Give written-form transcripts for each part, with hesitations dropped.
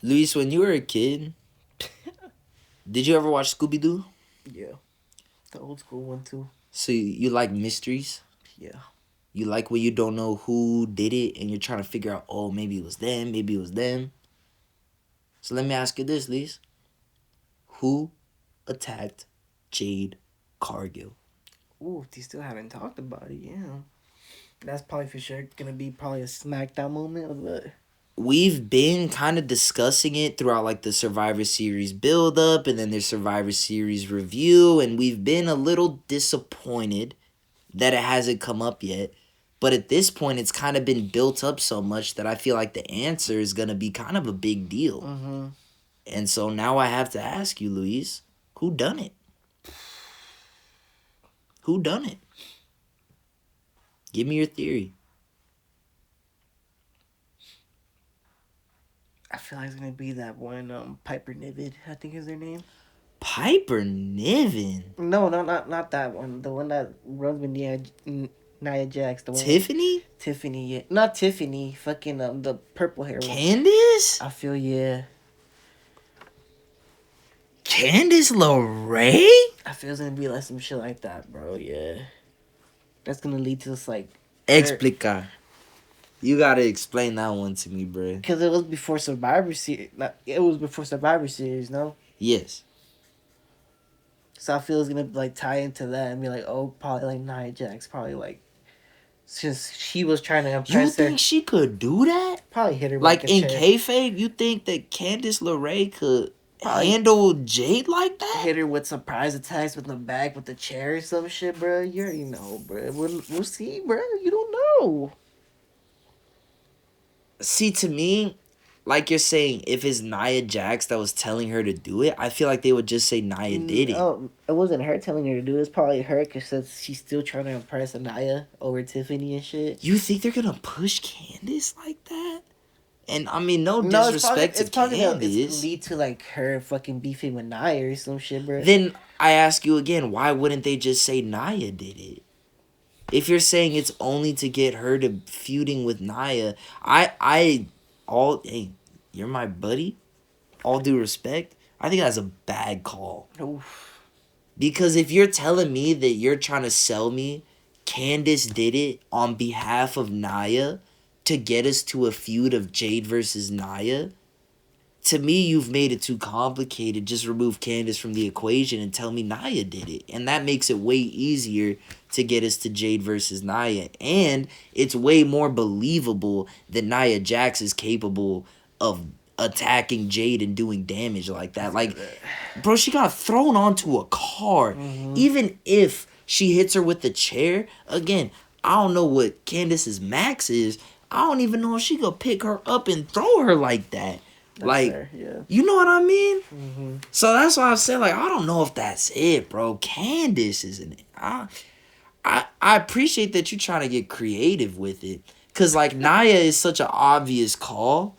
Luis, when you were a kid, did you ever watch Scooby Doo? Yeah, the old school one too. So you like mysteries? Yeah. You like when you don't know who did it and you're trying to figure out, oh, maybe it was them, maybe it was them. So let me ask you this, Luis. Who attacked Jade Cargill? Ooh, they still haven't talked about it. Yeah, that's probably for sure gonna be probably a SmackDown moment. But We've been kind of discussing it throughout like the Survivor Series build up and then their Survivor Series review, and we've been a little disappointed that it hasn't come up yet. But at this point, it's kind of been built up so much that I feel like the answer is going to be kind of a big deal. And so now I have to ask you, Luis, who done it? Who done it? Give me your theory. I feel like it's gonna be that one Piper Niven, I think is their name. Piper Niven. No, no, not that one. The one that runs with Nia Jax. The one with Tiffany? Tiffany. Yeah, not Tiffany. Fucking the purple hair one. Candace? I feel yeah. Candace LeRae? I feel it's gonna be like some shit like that, bro. Yeah, that's gonna lead to this like. Explica. You gotta explain that one to me, bro. Because it was before Survivor Series. It was before Survivor Series, no? Yes. So I feel it's gonna like tie into that and be like, oh, probably like Nia Jax, probably like since she was trying to You impress her, think she could do that? probably hit her with Like like a in chair. kayfabe, you think that Candice LeRae could Probably handle Jade like that? hit her with surprise attacks with the back with the chair or some shit, bro. You already know, bro. We'll see, bro. You don't know. See, to me, like you're saying, if it's Nia Jax that was telling her to do it, I feel like they would just say Nia did it. No, it wasn't her telling her to do it. It's probably her because since she's still trying to impress Anaya over Tiffany and shit. You think they're gonna push Candice like that? And I mean, no No, disrespect to it's probably gonna Candice. lead to like her fucking beefing with Nia or some shit, bro. Then I ask you again, why wouldn't they just say Nia did it? If you're saying it's only to get her to feuding with Nia, hey, you're my buddy. All due respect, I think that's a bad call. Oof. Because if you're telling me that you're trying to sell me, Candice did it on behalf of Nia to get us to a feud of Jade versus Nia, to me, you've made it too complicated. Just remove Candice from the equation and tell me Nia did it. And that makes it way easier to get us to Jade versus Nia. And it's way more believable that Nia Jax is capable of attacking Jade and doing damage like that. Like, bro, she got thrown onto a car. Even if she hits her with the chair, again, I don't know what Candice's max is. I don't even know if she could pick her up and throw her like that. That's Like, fair, yeah. you know what I mean? Mm-hmm. So that's why I said, like, I don't know if that's it, bro. Candice isn't it. I appreciate that you're trying to get creative with it. Because, like, Naya is such an obvious call.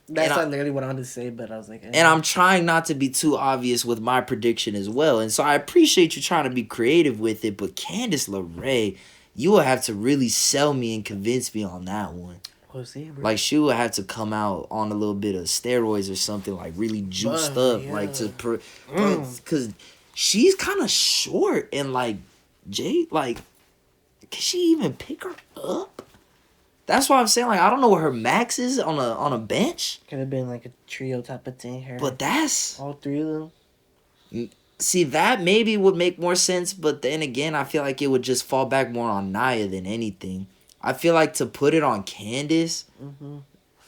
That's like literally what I wanted to say, but I was like, And I'm trying not to be too obvious with my prediction as well. And so I appreciate you trying to be creative with it. But Candice LeRae, you will have to really sell me and convince me on that one. we'll see, bro. Like, she would have to come out on a little bit of steroids or something, like really juiced up, yeah. like because she's kind of short and like Jade, like, can she even pick her up? That's why I'm saying, like, I don't know what her max is on a bench, Could have been like a trio type of thing here. but that's all three of them. see that maybe would make more sense, but then again, I feel like it would just fall back more on Nia than anything. I feel like to put it on Candice,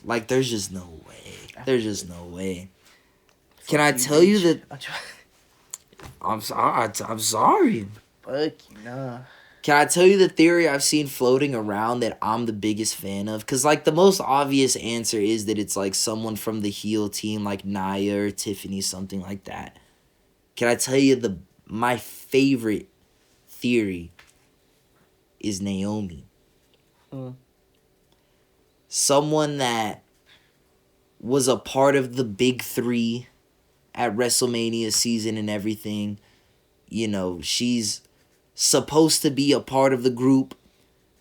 like, there's just no way. There's just no way. Can I tell you that? I'm sorry. I'm sorry. Fuck you, nah. Can I tell you the theory I've seen floating around that I'm the biggest fan of? Because, like, the most obvious answer is that it's, like, someone from the heel team, like Nia or Tiffany, something like that. Can I tell you my favorite theory is Naomi. Someone that was a part of the big three at WrestleMania season and everything. You know, she's supposed to be a part of the group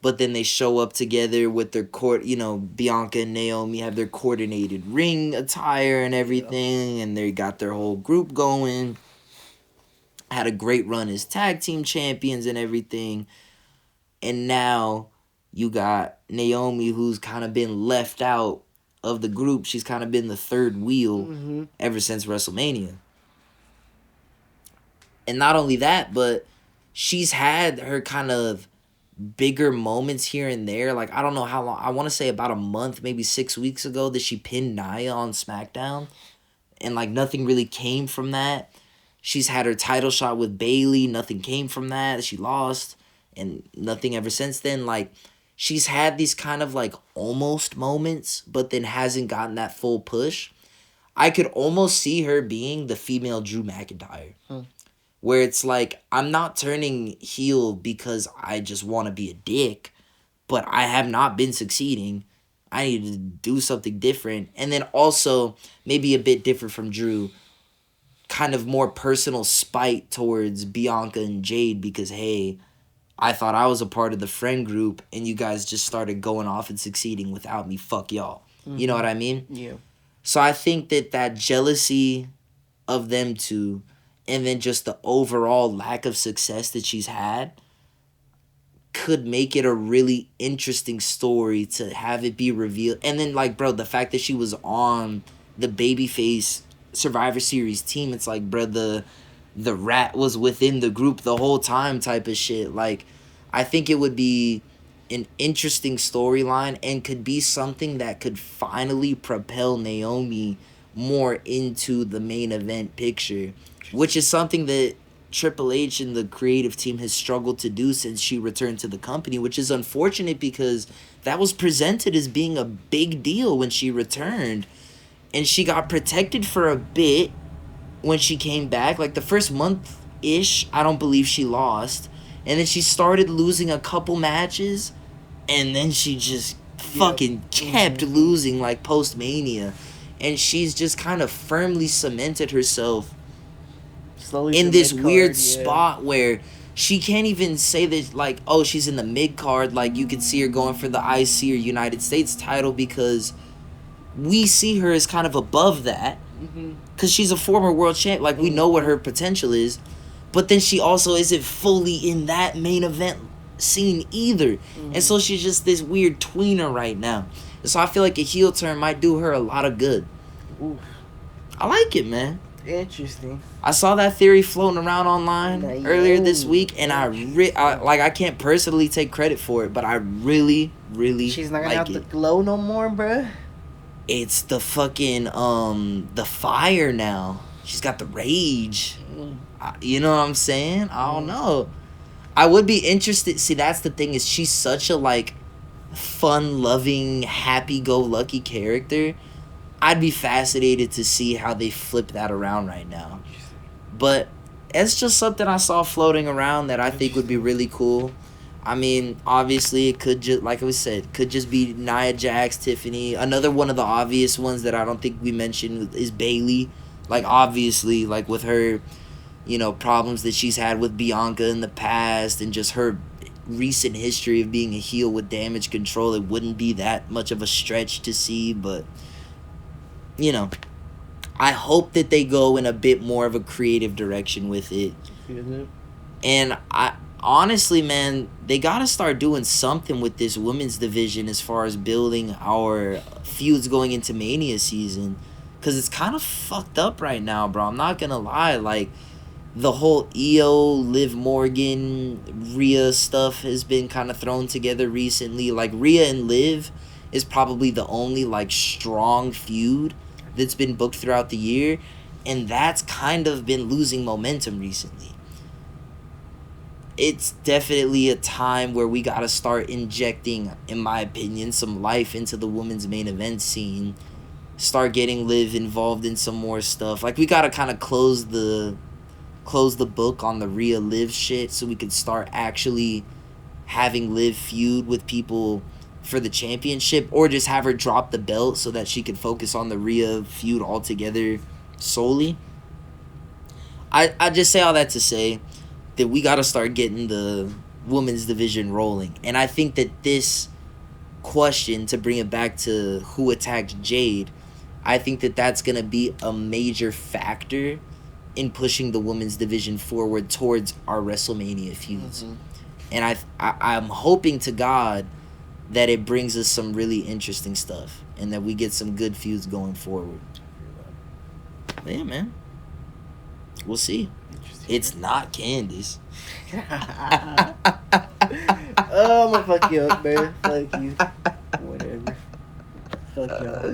but then they show up together with their Bianca and Naomi have their coordinated ring attire and everything, and they got their whole group going. Had a great run as tag team champions and everything. And now you got Naomi, who's kind of been left out of the group. She's kind of been the third wheel ever since WrestleMania. And not only that, but she's had her kind of bigger moments here and there. Like, I don't know how long. I want to say about a month, maybe 6 weeks ago, that she pinned Nia on SmackDown. And, like, nothing really came from that. She's had her title shot with Bayley. Nothing came from that. She lost. And nothing ever since then. Like, she's had these kind of, like, almost moments, but then hasn't gotten that full push. I could almost see her being the female Drew McIntyre. Where it's like, I'm not turning heel because I just want to be a dick, but I have not been succeeding. I need to do something different. And then also, maybe a bit different from Drew, kind of more personal spite towards Bianca and Jade because, hey, I thought I was a part of the friend group and you guys just started going off and succeeding without me. Fuck y'all. You know what I mean? Yeah. So I think that jealousy of them two, and then just the overall lack of success that she's had, could make it a really interesting story to have it be revealed. And then, like, bro, the fact that she was on the babyface Survivor Series team, it's like, bro, the rat was within the group the whole time type of shit. Like, I think it would be an interesting storyline and could be something that could finally propel Naomi more into the main event picture, which is something that Triple H and the creative team has struggled to do since she returned to the company, which is unfortunate because that was presented as being a big deal when she returned. And she got protected for a bit when she came back. Like, the first month-ish, I don't believe she lost. And then she started losing a couple matches, and then she just fucking kept losing, like, post-Mania. And she's just kind of firmly cemented herself Slowly in the this mid-card, weird spot where she can't even say that, like, oh, she's in the mid-card. Like, you could see her going for the IC or United States title because we see her as kind of above that. Because she's a former world champ. Like, we know what her potential is. But then she also isn't fully in that main event scene either. And so she's just this weird tweener right now. And so I feel like a heel turn might do her a lot of good. Oof. I like it, man. Interesting. I saw that theory floating around online earlier this week, and I can't personally take credit for it, but I really She's not gonna like have it. the glow no more, bruh. It's the fucking the fire now. She's got the rage. You know what I'm saying? I don't know. I would be interested. See, that's the thing, is she's such a, like, fun-loving, happy-go-lucky character. I'd be fascinated to see how they flip that around right now. But it's just something I saw floating around that I think would be really cool. I mean, obviously, it could just, like we said, could just be Nia Jax, Tiffany. Another one of the obvious ones that I don't think we mentioned is Bayley. Like, obviously, like, with her, you know, problems that she's had with Bianca in the past and just her recent history of being a heel with Damage Control, it wouldn't be that much of a stretch to see. But, you know, I hope that they go in a bit more of a creative direction with it. And I honestly, man, they gotta start doing something with this women's division as far as building our feuds going into Mania season, because it's kind of fucked up right now, bro. I'm not gonna lie. Like, the whole Io, Liv Morgan, Rhea stuff has been kind of thrown together recently. Like, Rhea and Liv is probably the only, like, strong feud that's been booked throughout the year, and that's kind of been losing momentum recently. It's definitely a time where we gotta start injecting, in my opinion, some life into the women's main event scene. Start getting Liv involved in some more stuff. Like, we gotta kind of close the book on the Rhea Liv shit so we could start actually having Liv feud with people for the championship, or just have her drop the belt so that she could focus on the Rhea feud altogether solely. I just say all that to say that we gotta start getting the women's division rolling. And I think that this question, to bring it back to who attacked Jade, I think that that's going to be a major factor in pushing the women's division forward towards our WrestleMania feuds. Mm-hmm. And I'm hoping to God that it brings us some really interesting stuff and that we get some good feuds going forward. But yeah, man. We'll see. It's not Candice. Oh, I'm gonna fuck you up, man. Fuck you. Whatever. Fuck y'all.